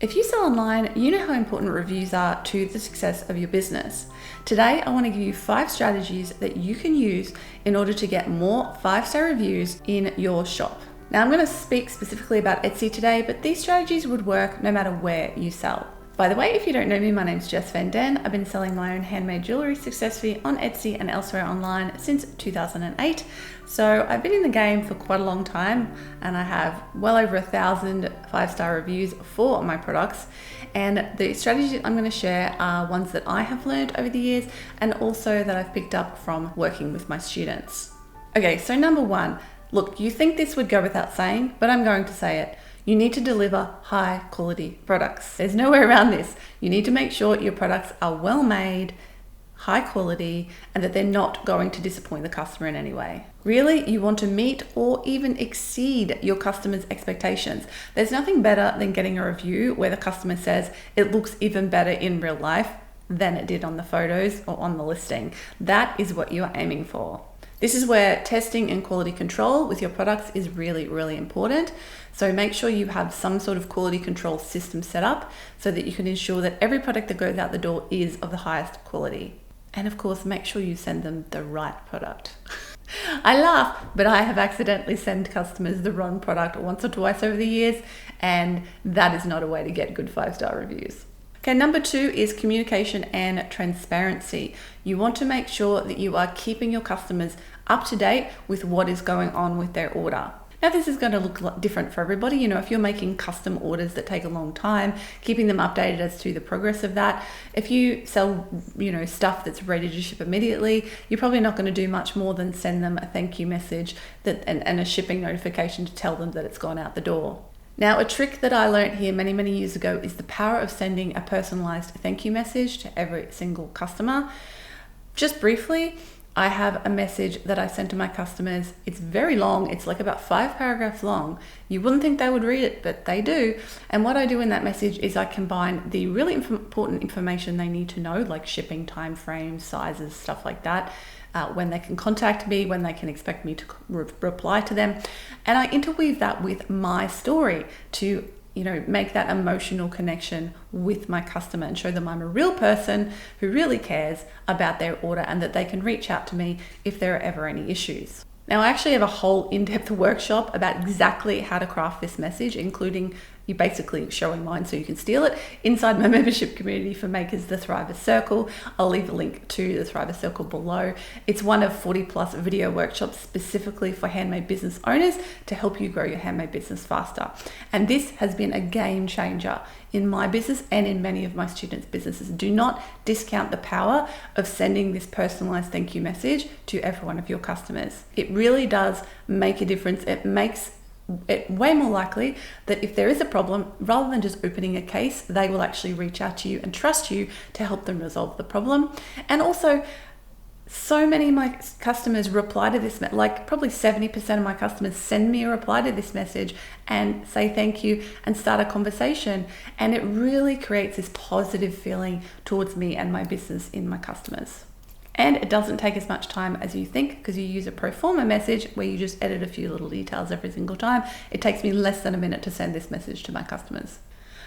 If you sell online, you know how important reviews are to the success of your business. Today, I want to give you 5 strategies that you can use in order to get more 5-star reviews in your shop. Now, I'm going to speak specifically about Etsy today, but these strategies would work no matter where you sell. By the way, if you don't know me, my name's Jess. I've been selling my own handmade jewelry successfully on Etsy and elsewhere online since 2008. So I've been in the game for quite a long time, and I have well over 1,000 5-star reviews for my products. And the strategies I'm going to share are ones that I have learned over the years and also that I've picked up from working with my students. Okay, so number 1, look, you think this would go without saying, but I'm going to say it. You need to deliver high quality products. There's no way around this. You need to make sure your products are well made, high quality, and that they're not going to disappoint the customer in any way. Really, you want to meet or even exceed your customers' expectations. There's nothing better than getting a review where the customer says it looks even better in real life than it did on the photos or on the listing. That is what you're aiming for. This is where testing and quality control with your products is really, really important. So make sure you have some sort of quality control system set up so that you can ensure that every product that goes out the door is of the highest quality. And of course, make sure you send them the right product. I laugh, but I have accidentally sent customers the wrong product once or twice over the years, and that is not a way to get good 5-star reviews. Okay, number 2 is communication and transparency. You want to make sure that you are keeping your customers up to date with what is going on with their order. Now, this is going to look different for everybody. You know, if you're making custom orders that take a long time, keeping them updated as to the progress of that. If you sell, stuff that's ready to ship immediately, you're probably not going to do much more than send them a thank you message and a shipping notification to tell them that it's gone out the door. Now, a trick that I learned here many, many years ago is the power of sending a personalized thank you message to every single customer. Just briefly, I have a message that I send to my customers. It's very long. It's like about 5 paragraphs long. You wouldn't think they would read it, but they do. And what I do in that message is I combine the really important information they need to know, like shipping time frames, sizes, stuff like that, when they can contact me, when they can expect me to reply to them. And I interweave that with my story to make that emotional connection with my customer and show them I'm a real person who really cares about their order and that they can reach out to me if there are ever any issues. Now, I actually have a whole in-depth workshop about exactly how to craft this message, including you basically showing mine so you can steal it inside my membership community for makers, the Thrivers Circle. I'll leave a link to the Thrivers Circle below. It's one of 40+ video workshops specifically for handmade business owners to help you grow your handmade business faster. And this has been a game changer in my business and in many of my students' businesses. Do not discount the power of sending this personalized thank you message to every one of your customers. It really does make a difference. It makes it way more likely that if there is a problem, rather than just opening a case, they will actually reach out to you and trust you to help them resolve the problem. And also, so many of my customers reply to this, like probably 70% of my customers send me a reply to this message and say thank you and start a conversation. And it really creates this positive feeling towards me and my business in my customers. And it doesn't take as much time as you think because you use a pro forma message where you just edit a few little details every single time. It takes me less than a minute to send this message to my customers.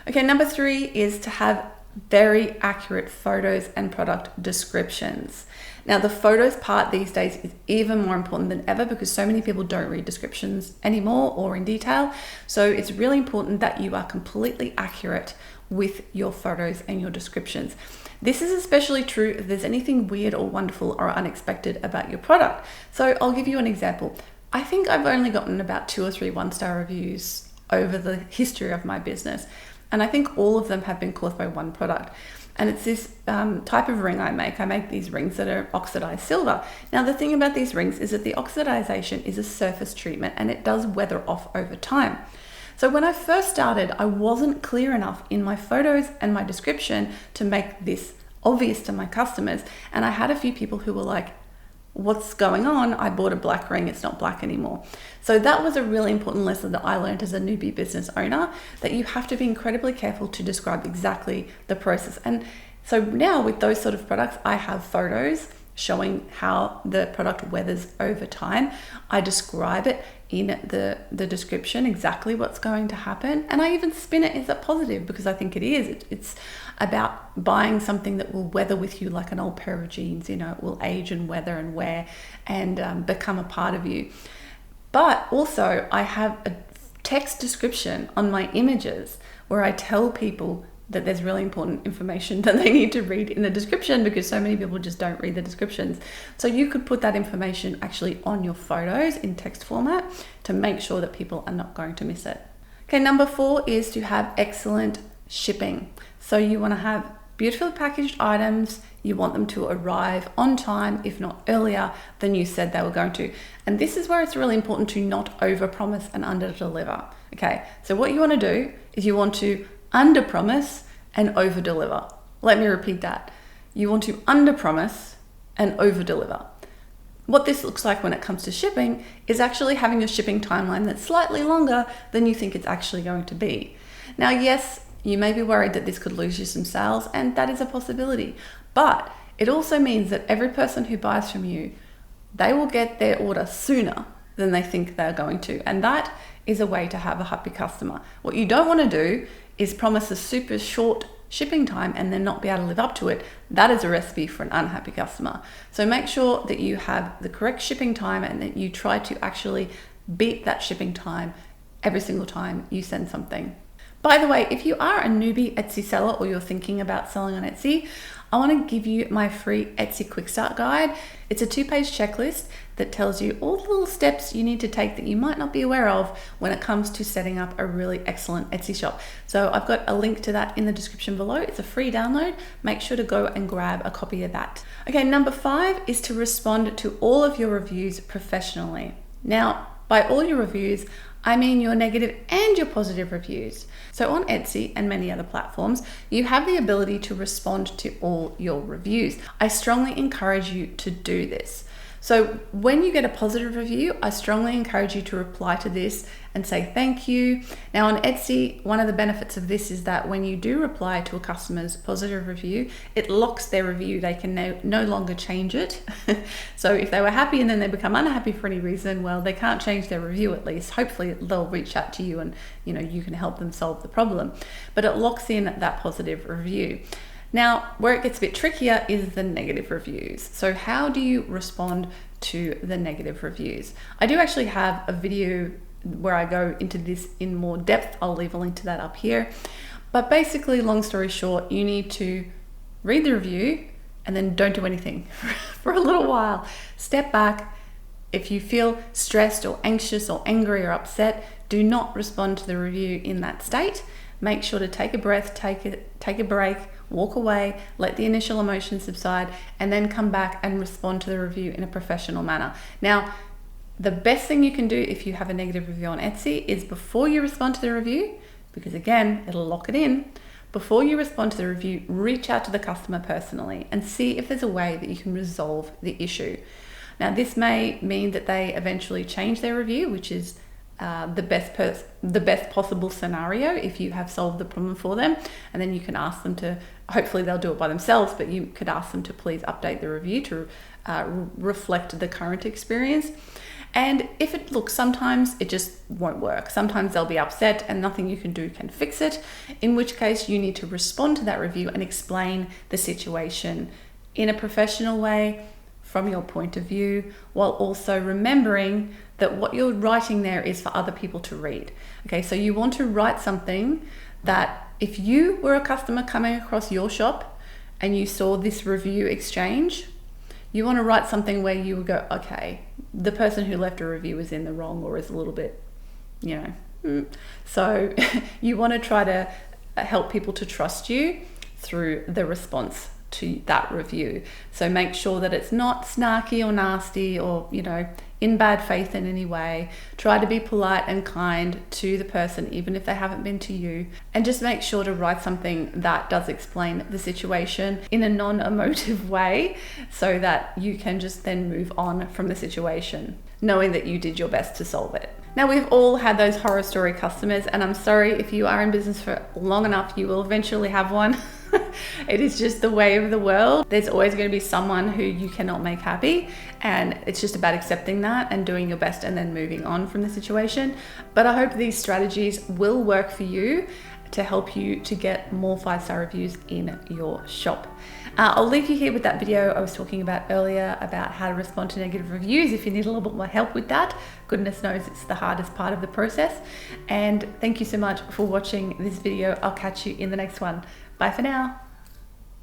Okay, number 3 is to have very accurate photos and product descriptions. Now, the photos part these days is even more important than ever because so many people don't read descriptions anymore or in detail. So it's really important that you are completely accurate with your photos and your descriptions. This is especially true if there's anything weird or wonderful or unexpected about your product. So I'll give you an example. I think I've only gotten about 2 or 3 1-star reviews over the history of my business. And I think all of them have been caused by one product. And it's this type of ring I make. I make these rings that are oxidized silver. Now, the thing about these rings is that the oxidization is a surface treatment and it does weather off over time. So when I first started, I wasn't clear enough in my photos and my description to make this obvious to my customers. And I had a few people who were like, what's going on? I bought a black ring, it's not black anymore. So that was a really important lesson that I learned as a newbie business owner, that you have to be incredibly careful to describe exactly the process. And so now with those sort of products, I have photos showing how the product weathers over time. I describe it in the description exactly what's going to happen. And I even spin it as a positive because I think it is. It's about buying something that will weather with you like an old pair of jeans. It will age and weather and wear and become a part of you. But also I have a text description on my images where I tell people that there's really important information that they need to read in the description because so many people just don't read the descriptions. So you could put that information actually on your photos in text format to make sure that people are not going to miss it. Okay, number 4 is to have excellent shipping. So you want to have beautifully packaged items. You want them to arrive on time, if not earlier than you said they were going to. And this is where it's really important to not overpromise and under-deliver. Okay, so what you want to do is you want to under-promise and over-deliver. Let me repeat that. You want to under-promise and over-deliver. What this looks like when it comes to shipping is actually having a shipping timeline that's slightly longer than you think it's actually going to be. Now, yes, you may be worried that this could lose you some sales, and that is a possibility. But it also means that every person who buys from you, they will get their order sooner than they think they're going to. And that is a way to have a happy customer. What you don't want to do is promise a super short shipping time and then not be able to live up to it. That is a recipe for an unhappy customer. So make sure that you have the correct shipping time and that you try to actually beat that shipping time every single time you send something. By the way, if you are a newbie Etsy seller or you're thinking about selling on Etsy, I want to give you my free Etsy Quick Start Guide. It's a 2-page checklist that tells you all the little steps you need to take that you might not be aware of when it comes to setting up a really excellent Etsy shop. So I've got a link to that in the description below. It's a free download. Make sure to go and grab a copy of that. Okay, number 5 is to respond to all of your reviews professionally. Now, by all your reviews, I mean your negative and your positive reviews. So on Etsy and many other platforms, you have the ability to respond to all your reviews. I strongly encourage you to do this. So when you get a positive review, I strongly encourage you to reply to this and say thank you. Now on Etsy, one of the benefits of this is that when you do reply to a customer's positive review, it locks their review. They can no longer change it. So if they were happy and then they become unhappy for any reason, well, they can't change their review at least. Hopefully they'll reach out to you and you can help them solve the problem. But it locks in that positive review. Now, where it gets a bit trickier is the negative reviews. So how do you respond to the negative reviews? I do actually have a video where I go into this in more depth. I'll leave a link to that up here. But basically, long story short, you need to read the review and then don't do anything for a little while. Step back. If you feel stressed or anxious or angry or upset, do not respond to the review in that state. Make sure to take a breath, take a break, walk away, let the initial emotions subside, and then come back and respond to the review in a professional manner. Now, the best thing you can do if you have a negative review on Etsy is before you respond to the review, because again, it'll lock it in, before you respond to the review, reach out to the customer personally and see if there's a way that you can resolve the issue. Now, this may mean that they eventually change their review, which is the best possible scenario if you have solved the problem for them, and then you can ask them to, hopefully they'll do it by themselves, but you could ask them to please update the review to reflect the current experience. And if it looks, sometimes it just won't work. Sometimes they'll be upset and nothing you can do can fix it, in which case you need to respond to that review and explain the situation in a professional way from your point of view, while also remembering that what you're writing there is for other people to read. Okay, so you want to write something that if you were a customer coming across your shop and you saw this review exchange, you want to write something where you would go, okay, the person who left a review is in the wrong or is a little bit, So you want to try to help people to trust you through the response to that review. So make sure that it's not snarky or nasty or, in bad faith in any way. Try to be polite and kind to the person, even if they haven't been to you. And just make sure to write something that does explain the situation in a non-emotive way so that you can just then move on from the situation, knowing that you did your best to solve it. Now, we've all had those horror story customers, and I'm sorry, if you are in business for long enough, you will eventually have one. It is just the way of the world. There's always going to be someone who you cannot make happy, and it's just about accepting that and doing your best and then moving on from the situation. But I hope these strategies will work for you to help you to get more 5-star reviews in your shop. I'll leave you here with that video I was talking about earlier about how to respond to negative reviews if you need a little bit more help with that. Goodness knows it's the hardest part of the process. And thank you so much for watching this video. I'll catch you in the next one. Bye for now.